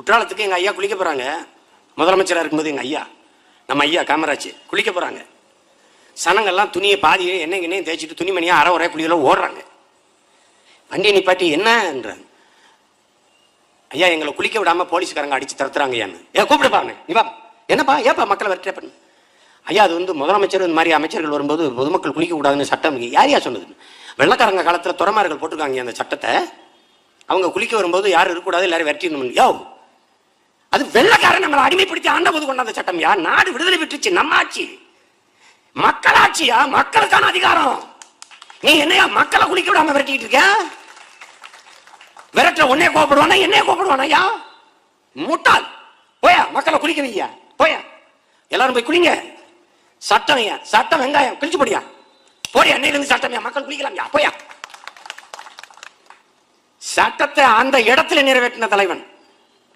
குற்றாலத்துக்கு எங்கள் ஐயா குளிக்க போகிறாங்க. முதலமைச்சராக இருக்கும்போது எங்கள் ஐயா, நம்ம ஐயா காமராஜ் குளிக்க போகிறாங்க. சனங்கள்லாம் துணியை பாதியே எண்ணெயும் தேய்ச்சிட்டு துணிமணியாக அரை உரை குளியெல்லாம் ஓடுறாங்க. வண்டியை நிப்பாட்டி என்னன்றாங்க. ஐயா எங்களை குளிக்க விடாமல் போலீஸ்காரங்க அடித்து தடுத்துறாங்க. ஏன் கூப்பிடுப்பாங்க, நீ வா, என்னப்பா ஏப்பா மக்களை வரட்டே பண்ணு. ஐயா அது வந்து முதலமைச்சர் இந்த மாதிரி அமைச்சர்கள் வரும்போது பொதுமக்கள் குளிக்க கூடாதுன்னு சட்டம் யாரையா சொன்னது? வெள்ளக்காரங்க காலத்தில் துறமார்கள் போட்டிருக்காங்க அந்த சட்டத்தை. அவங்க குளிக்க வரும்போது யாரும் இருக்கக்கூடாது, எல்லாரும் விரட்டிடணும். யோ அது வெள்ளக்காரன் நம்மளை அடிமைப்படுத்தி ஆண்ட போது கொண்டாந்த சட்டம். யார் நாடு விடுதலை பெற்றுச்சு, நம்ம ஆட்சி மக்களாட்சியா, மக்களுக்கான அதிகாரம். நீ என்னையா மக்களை குளிக்க விடாம விரட்டிட்டு இருக்க? விரட்ட உன்னே கோபப்படுவானா என்னைய கோபப்படுவானா? ஐயா முட்டாள், போயா மக்களை குளிக்க வையா, போயா எல்லாரும் போய் குளிங்க. சட்டம் ஐயா, சட்டம் வெங்காயம் கிழிச்சு போடியா, போடியா அன்னையிலிருந்து சட்டம் மக்கள் குளிக்கலாம். போயா சட்டத்தை அந்த இடத்துல நிறைவேற்றின தலைவன்.